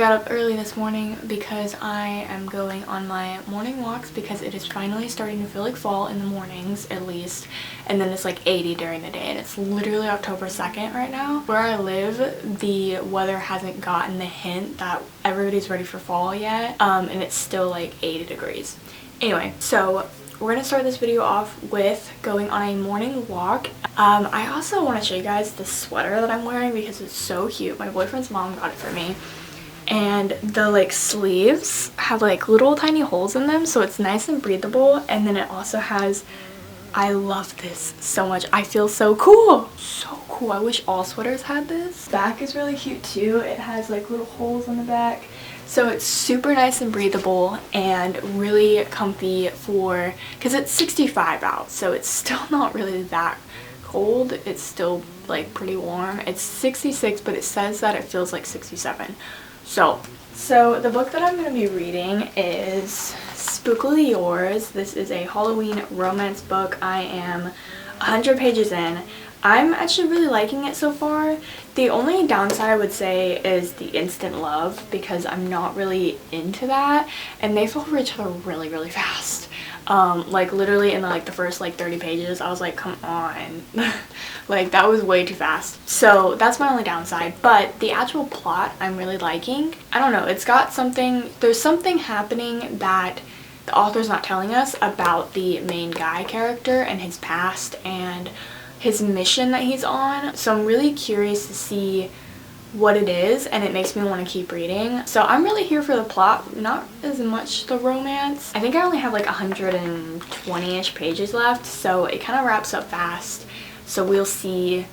got up early this morning because I am going on my morning walks because it is finally starting to feel like fall in the mornings at least, and then it's like 80 during the day, and it's literally October 2nd right now. Where I live, the weather hasn't gotten the hint that everybody's ready for fall yet, and it's still like 80 degrees. Anyway, so we're gonna start this video off with going on a morning walk. I also want to show you guys the sweater that I'm wearing because it's so cute. My boyfriend's mom got it for me. And the like sleeves have like little tiny holes in them, so it's nice and breathable. And then it also has, I love this so much. I feel so cool. So cool. I wish all sweaters had this. Back is really cute too. It has like little holes on the back. So it's super nice and breathable and really comfy for, because it's 65 out, so it's still not really that cold. It's still like pretty warm. It's 66, but it says that it feels like 67. So the book that I'm going to be reading is Spookily Yours. This is a Halloween romance book. I am 100 pages in. I'm actually really liking it so far. The only downside I would say is the instant love, because I'm not really into that, and they fall for each other really, really fast. Like literally in the first like 30 pages, I was like, come on. Like that was way too fast. So that's my only downside, but the actual plot I'm really liking. I don't know, it's got something, there's something happening that the author's not telling us about the main guy character and his past and his mission that he's on. So I'm really curious to see what it is, and it makes me want to keep reading. So I'm really here for the plot, not as much the romance. I think I only have like 120-ish pages left, so it kind of wraps up fast. So we'll see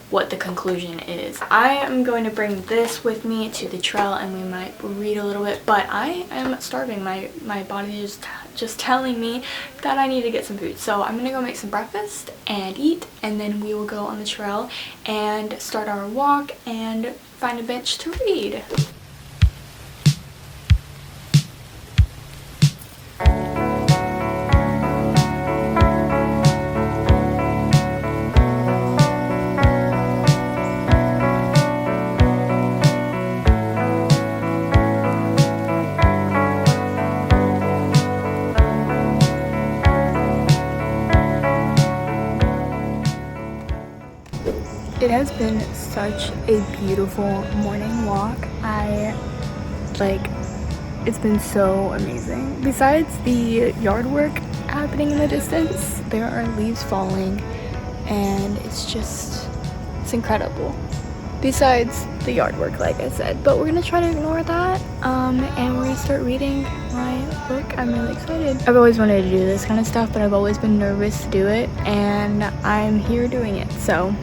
what the conclusion is. I am going to bring this with me to the trail and we might read a little bit, but I am starving. My body is just telling me that I need to get some food. So I'm gonna go make some breakfast and eat, and then we will go on the trail and start our walk and find a bench to read. It has been such a beautiful morning walk. It's been so amazing. Besides the yard work happening in the distance, there are leaves falling and it's incredible. Besides the yard work, like I said, but we're gonna try to ignore that and we're gonna start reading my book. I'm really excited. I've always wanted to do this kind of stuff, but I've always been nervous to do it, and I'm here doing it, so.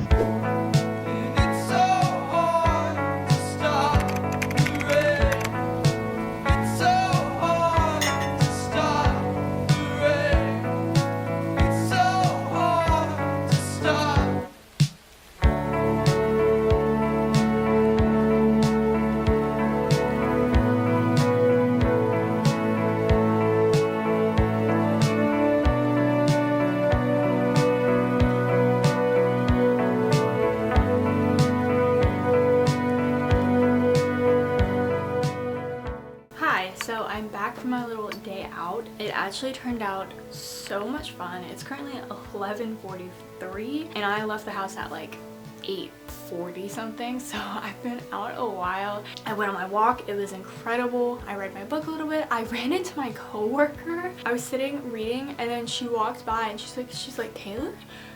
So I'm back from my little day out. It actually turned out so much fun. It's currently 11:43 and I left the house at like 8:40 something, so I've been out a while. I went on my walk. It was incredible. I read my book a little bit. I ran into my coworker. I was sitting reading and then she walked by and she's like Taylor?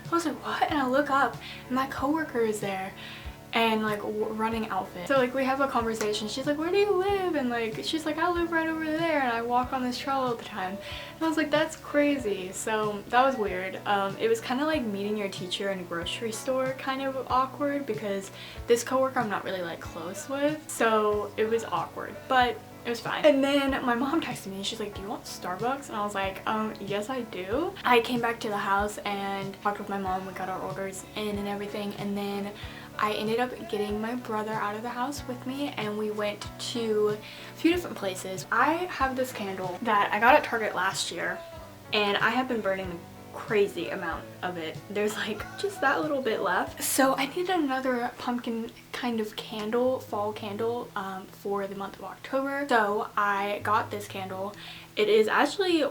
I was like, what? And I look up and my coworker is there. And like running outfit. So like we have a conversation. She's like, where do you live? And like she's like, I live right over there and I walk on this trail all the time. And I was like, that's crazy. So that was weird. It was kind of like meeting your teacher in a grocery store, kind of awkward, because this coworker I'm not really like close with, so it was awkward, but it was fine. And then my mom texted me and she's like, do you want Starbucks? And I was like, yes I do. I came back to the house and talked with my mom. We got our orders in and everything, and then I ended up getting my brother out of the house with me and we went to a few different places. I have this candle that I got at Target last year and I have been burning the crazy amount of it. There's like just that little bit left. So I needed another pumpkin kind of candle, fall candle, for the month of October. So I got this candle. It is actually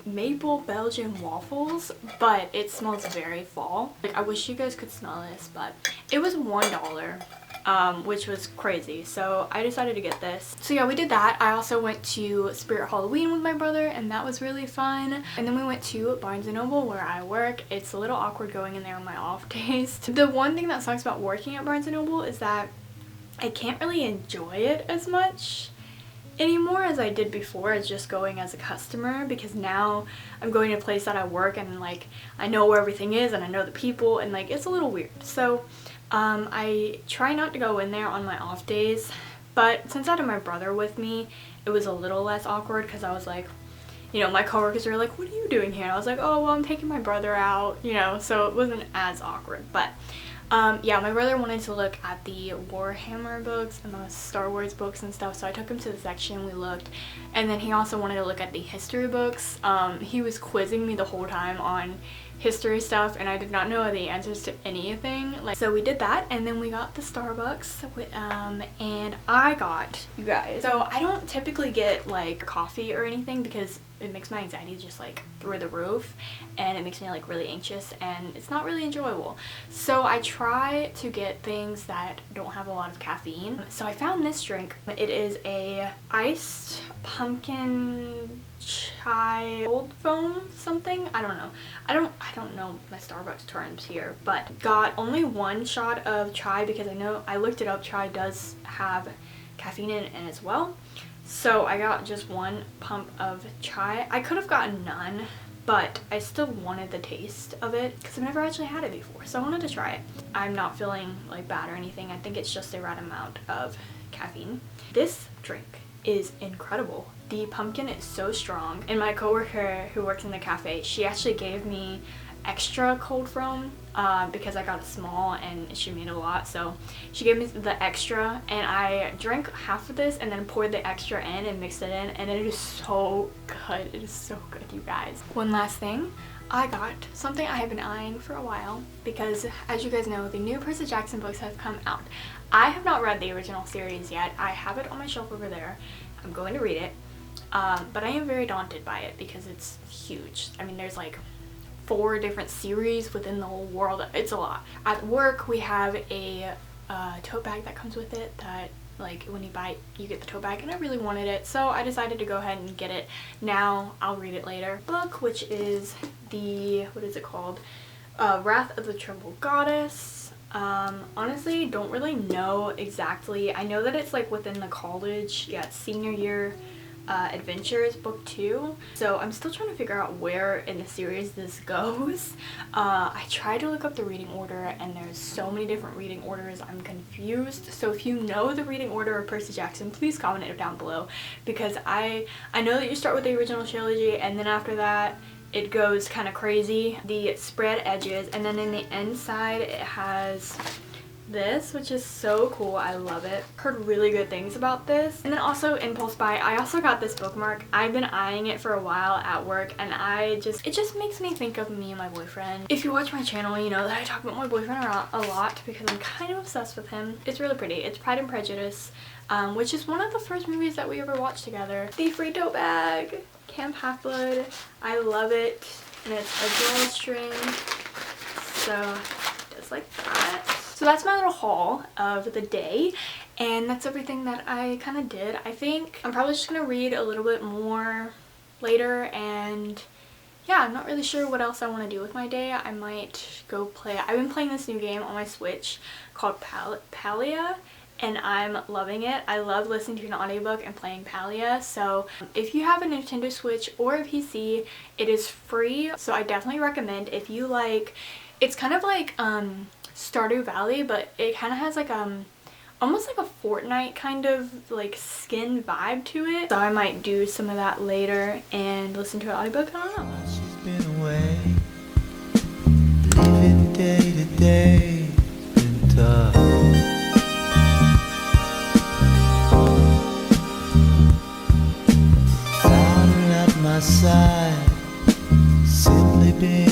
maple Belgian waffles, but it smells very fall. Like, I wish you guys could smell this, but it was $1, which was crazy. So I decided to get this. So yeah, we did that. I also went to Spirit Halloween with my brother, and that was really fun. And then we went to Barnes & Noble where I work. It's a little awkward going in there on my off days. The one thing that sucks about working at Barnes & Noble is that I can't really enjoy it as much anymore as I did before, as just going as a customer, because now I'm going to a place that I work and like I know where everything is and I know the people, and like it's a little weird. So I try not to go in there on my off days, but since I had my brother with me, it was a little less awkward because I was like, you know, my coworkers were like, what are you doing here? And I was like, oh well, I'm taking my brother out, you know, so it wasn't as awkward. But yeah, my brother wanted to look at the Warhammer books and the Star Wars books and stuff, so I took him to the section, we looked, and then he also wanted to look at the history books. He was quizzing me the whole time on history stuff, and I did not know the answers to anything. Like, so we did that, and then we got the Starbucks, and I got, you guys, so I don't typically get like coffee or anything because it makes my anxiety just like through the roof, and it makes me like really anxious, and it's not really enjoyable. So I try to get things that don't have a lot of caffeine. So I found this drink. It is a iced pumpkin chai cold foam something. I don't know. I don't know my Starbucks terms here, but got only one shot of chai because I know I looked it up. Chai does have caffeine in it as well. So I got just one pump of chai. I could have gotten none, but I still wanted the taste of it because I've never actually had it before, so I wanted to try it. I'm not feeling like bad or anything. I think it's just the right amount of caffeine. This drink is incredible. The pumpkin is so strong, and my coworker who works in the cafe, she actually gave me extra cold foam because I got a small and she made a lot, so she gave me the extra, and I drank half of this and then poured the extra in and mixed it in, and it is so good. It is so good, you guys. One last thing, I got something I have been eyeing for a while because, as you guys know, the new Percy Jackson books have come out. I have not read the original series yet. I have it on my shelf over there. I'm going to read it, but I am very daunted by it because it's huge. I mean, there's like 4 different series within the whole world. It's a lot. At work, we have a tote bag that comes with it that, like, when you buy it, you get the tote bag, and I really wanted it, so I decided to go ahead and get it now. I'll read it later. Book, which is the, what is it called? Wrath of the Tremble Goddess. Honestly, don't really know exactly. I know that it's like within the college, yeah, it's senior year adventures, book 2. So I'm still trying to figure out where in the series this goes. I tried to look up the reading order, and there's so many different reading orders. I'm confused. So if you know the reading order of Percy Jackson, please comment it down below, because I know that you start with the original trilogy, and then after that it goes kind of crazy. The spread edges, and then in the inside it has this, which is so cool. I love it. Heard really good things about this. And then also impulse buy, I also got this bookmark. I've been eyeing it for a while at work, and it just makes me think of me and my boyfriend. If you watch my channel, you know that I talk about my boyfriend a lot because I'm kind of obsessed with him. It's really pretty. It's Pride and Prejudice, which is one of the first movies that we ever watched together. The free tote bag, Camp Half-Blood. I love it, and it's a drawstring, so just like that. So that's my little haul of the day, and that's everything that I kind of did. I think I'm probably just going to read a little bit more later, and yeah, I'm not really sure what else I want to do with my day. I might go play. I've been playing this new game on my Switch called Palia, and I'm loving it. I love listening to an audiobook and playing Palia. So if you have a Nintendo Switch or a PC, it is free. So I definitely recommend. If you like, it's kind of like Stardew Valley, but it kind of has like almost like a Fortnite kind of like skin vibe to it. So I might do some of that later and listen to an audiobook. I don't know. She's been away, living day to day, been tough. Found her at my side, simply being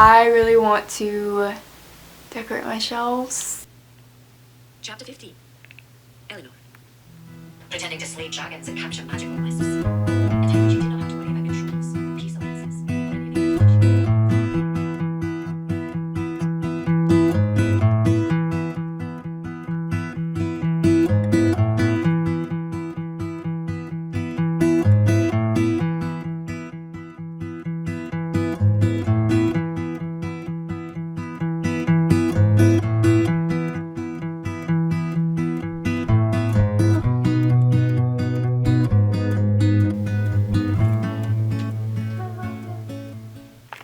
I really want to decorate my shelves. Chapter 15. Eleanor. Pretending to slay dragons and capture magical mice. And how you do not have to worry about controls, peace alliances, or anything.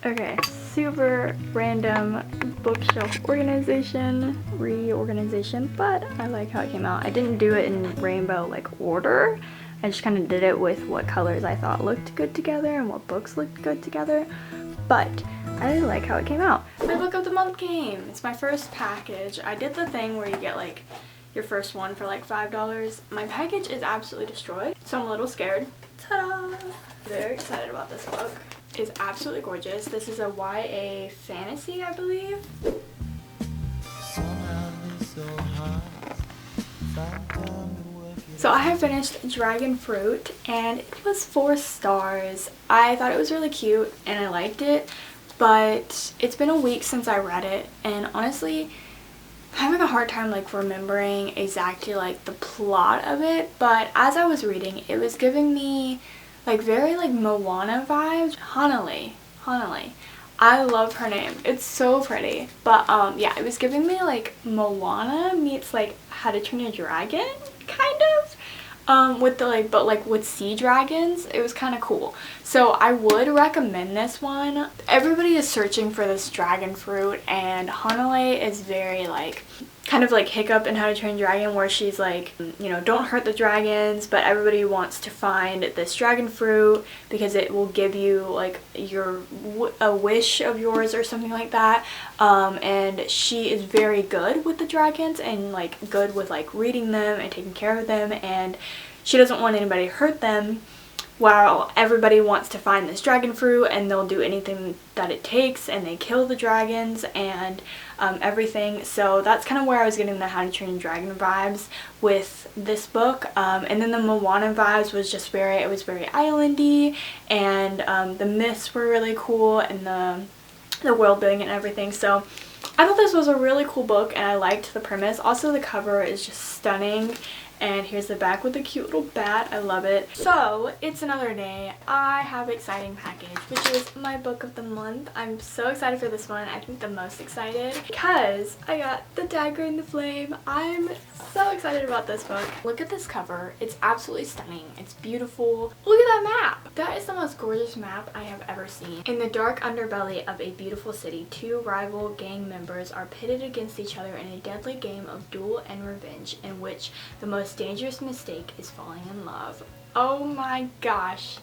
Okay, super random bookshelf reorganization, but I like how it came out. I didn't do it in rainbow like order. I just kind of did it with what colors I thought looked good together and what books looked good together, but I like how it came out. My book of the month came. It's my first package. I did the thing where you get like your first one for like $5. My package is absolutely destroyed, so I'm a little scared. Ta-da! Very excited about this book. It's absolutely gorgeous. This is a YA fantasy, I believe. So I have finished Dragon Fruit and it was 4 stars. I thought it was really cute and I liked it, but it's been a week since I read it, and honestly I'm having a hard time like remembering exactly like the plot of it, but as I was reading it was giving me like very like Moana vibes. Hanalei. I love her name. It's so pretty. But yeah, it was giving me like Moana meets like How to Train Your Dragon kind of. With the like, but like with sea dragons. It was kind of cool. So I would recommend this one. Everybody is searching for this dragon fruit, and Hanalei is very like kind of like Hiccup in How to Train Your Dragon, where she's like, you know, don't hurt the dragons, but everybody wants to find this dragon fruit because it will give you like a wish of yours or something like that. And she is very good with the dragons and like good with like reading them and taking care of them, and she doesn't want anybody to hurt them, while everybody wants to find this dragon fruit, and they'll do anything that it takes, and they kill the dragons and everything. So that's kind of where I was getting the How to Train Your Dragon vibes with this book. And then the Moana vibes was just very islandy, and the myths were really cool, and the world building and everything. So I thought this was a really cool book, and I liked the premise. Also, the cover is just stunning. And here's the back with a cute little bat. I love it. So it's another day. I have an exciting package, which is my book of the month. I'm so excited for this one. I think the most excited because I got The Dagger in the Flame. I'm so excited about this book. Look at this cover. It's absolutely stunning. It's beautiful. Look at that map. That is the most gorgeous map I have ever seen. In the dark underbelly of a beautiful city, 2 rival gang members are pitted against each other in a deadly game of duel and revenge, in which the most dangerous mistake is falling in love. Oh my gosh.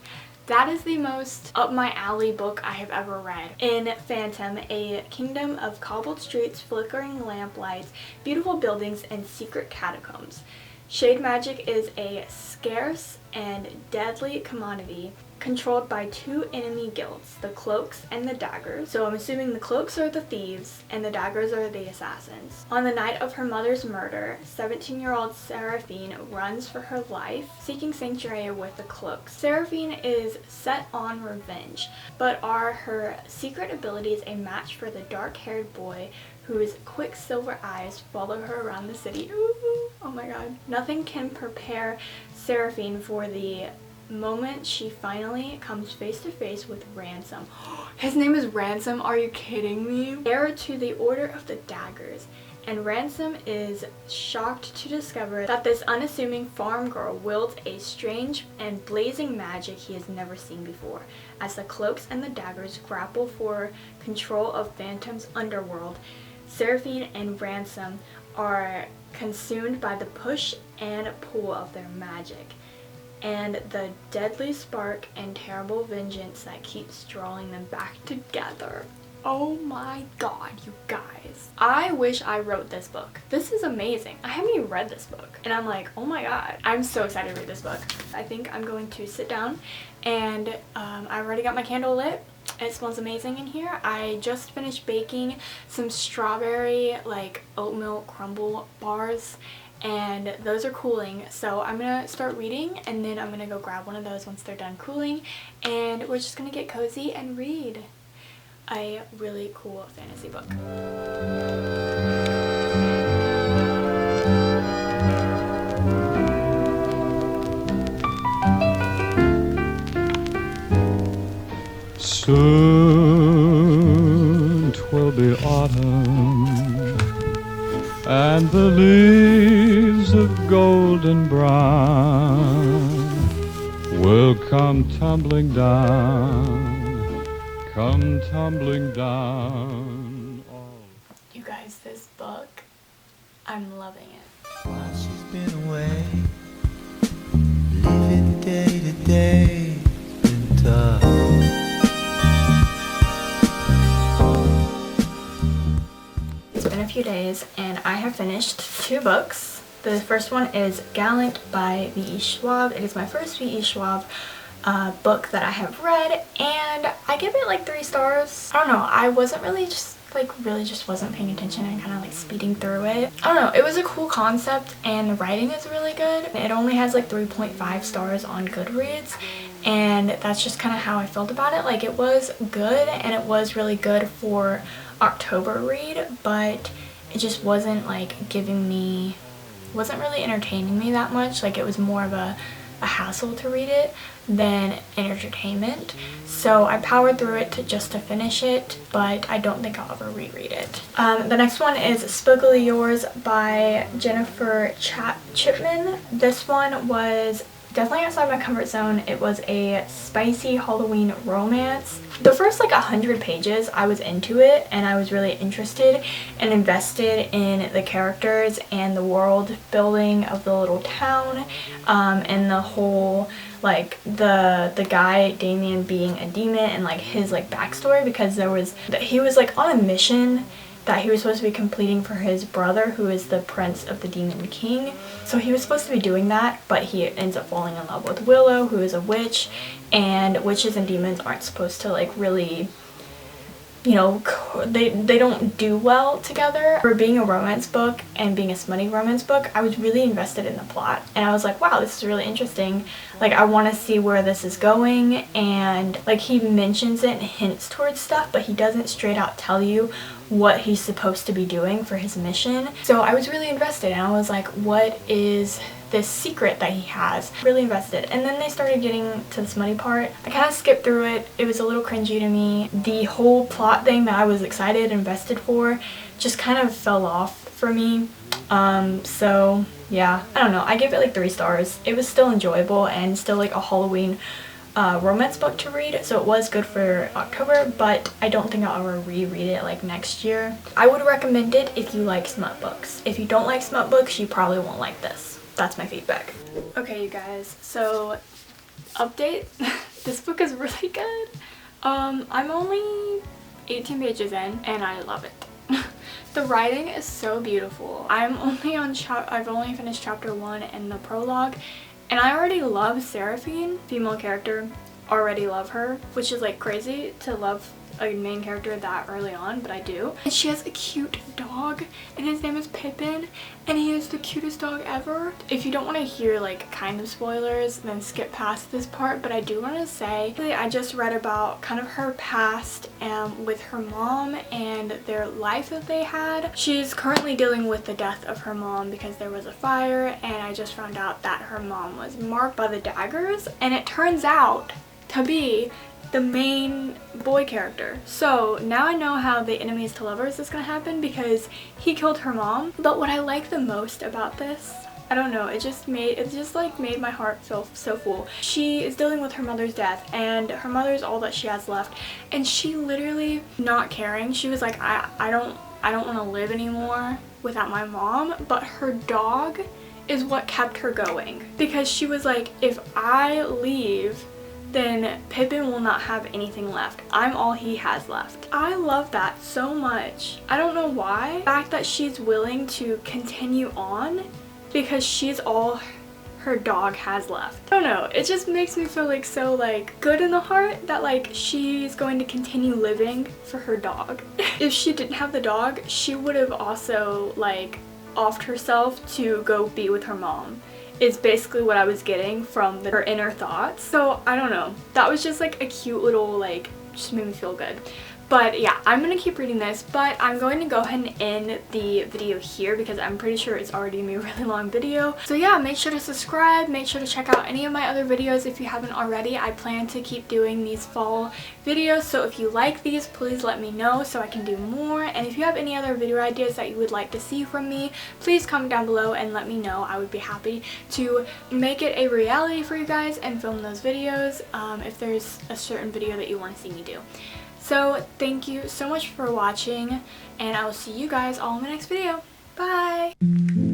That is the most up my alley book I have ever read. In Phantom, a kingdom of cobbled streets, flickering lamplights, beautiful buildings, and secret catacombs. Shade magic is a scarce and deadly commodity controlled by 2 enemy guilds, the Cloaks and the Daggers. So I'm assuming the Cloaks are the thieves and the Daggers are the assassins. On the night of her mother's murder, 17-year-old Seraphine runs for her life, seeking sanctuary with the Cloaks. Seraphine is set on revenge, but are her secret abilities a match for the dark-haired boy whose quick silver eyes follow her around the city? Ooh, oh my god. Nothing can prepare Seraphine for the moment she finally comes face to face with Ransom. His name is Ransom? Are you kidding me? Heir to the Order of the Daggers, and Ransom is shocked to discover that this unassuming farm girl wields a strange and blazing magic he has never seen before. As the Cloaks and the Daggers grapple for control of Phantom's underworld, Seraphine and Ransom are consumed by the push and pull of their magic, and the deadly spark and terrible vengeance that keeps drawing them back together. Oh my god, you guys. I wish I wrote this book. This is amazing. I haven't even read this book, and I'm like, oh my god. I'm so excited to read this book. I think I'm going to sit down, and I already got my candle lit. It smells amazing in here. I just finished baking some strawberry like oat milk crumble bars, and those are cooling, so I'm gonna start reading and then I'm gonna go grab one of those once they're done cooling, and we're just gonna get cozy and read a really cool fantasy book. Soon 'twill be autumn, and the leaves of golden brown will come tumbling down, come tumbling down. You guys, this book, I'm loving it. While she's been away, living day to day, been tough. It's been a few days and I have finished 2 books. The first one is Gallant by V.E. Schwab. It is my first V.E. Schwab book that I have read, and I give it like 3 stars. I don't know, I wasn't really just wasn't paying attention and kind of like speeding through it. I don't know, it was a cool concept and the writing is really good. It only has like 3.5 stars on Goodreads, and that's just kind of how I felt about it. Like, it was good and it was really good for October read, but it just wasn't like wasn't really entertaining me that much. Like, it was more of a hassle to read it than an entertainment. So I powered through it just to finish it, but I don't think I'll ever reread it. The next one is Spookily Yours by Jennifer Chipman. This one was definitely outside my comfort zone. It was a spicy Halloween romance. The first like 100 pages I was into it and I was really interested and invested in the characters and the world building of the little town, and the whole like the guy Damien being a demon and like his like backstory, because he was like on a mission that he was supposed to be completing for his brother, who is the Prince of the Demon King. So he was supposed to be doing that, but he ends up falling in love with Willow, who is a witch, and witches and demons aren't supposed to like really, you know, they don't do well together. For being a romance book and being a smutty romance book, I was really invested in the plot, and I was like, wow, this is really interesting. Like, I want to see where this is going, and like he mentions it and hints towards stuff, but he doesn't straight out tell you what he's supposed to be doing for his mission. So I was really invested, and I was like, what is this secret that he has? Really invested. And then they started getting to the smutty part. I kind of skipped through it. It was a little cringy to me. The whole plot thing that I was excited, invested for, just kind of fell off for me. So yeah, I don't know. I gave it like 3 stars. It was still enjoyable and still like a Halloween romance book to read, so it was good for October, but I don't think I'll ever reread it like next year. I would recommend it if you like smut books. If you don't like smut books, you probably won't like this. That's my feedback. Okay, you guys, so update. This book is really good. I'm only 18 pages in and I love it. The writing is so beautiful. I've only finished chapter 1 and the prologue, and I already love Seraphine, female character, already love her, which is like crazy to love a main character that early on, but I do. And she has a cute dog, and his name is Pippin, and he is the cutest dog ever. If you don't want to hear like kind of spoilers, then skip past this part, but I do want to say I just read about kind of her past with her mom and their life that they had. She's currently dealing with the death of her mom because there was a fire, and I just found out that her mom was marked by the daggers, and it turns out to be the main boy character. So now I know how the enemies to lovers is gonna happen, because he killed her mom. But what I like the most about this, I don't know, it just made my heart feel so full. She is dealing with her mother's death, and her mother's all that she has left, and she literally not caring. She was like, I don't want to live anymore without my mom, but her dog is what kept her going, because she was like, if I leave, then Pippin will not have anything left. I'm all he has left. I love that so much. I don't know why. The fact that she's willing to continue on because she's all her dog has left. I don't know, it just makes me feel like so like good in the heart that like she's going to continue living for her dog. If she didn't have the dog, she would have also like offed herself to go be with her mom, is basically what I was getting from her inner thoughts. So I don't know, that was just like a cute little like, just made me feel good. But yeah, I'm gonna keep reading this, but I'm going to go ahead and end the video here because I'm pretty sure it's already gonna be a really long video. So yeah, make sure to subscribe, make sure to check out any of my other videos if you haven't already. I plan to keep doing these fall videos, so if you like these, please let me know so I can do more. And if you have any other video ideas that you would like to see from me, please comment down below and let me know. I would be happy to make it a reality for you guys and film those videos if there's a certain video that you want to see me do. So thank you so much for watching, and I will see you guys all in the next video. Bye!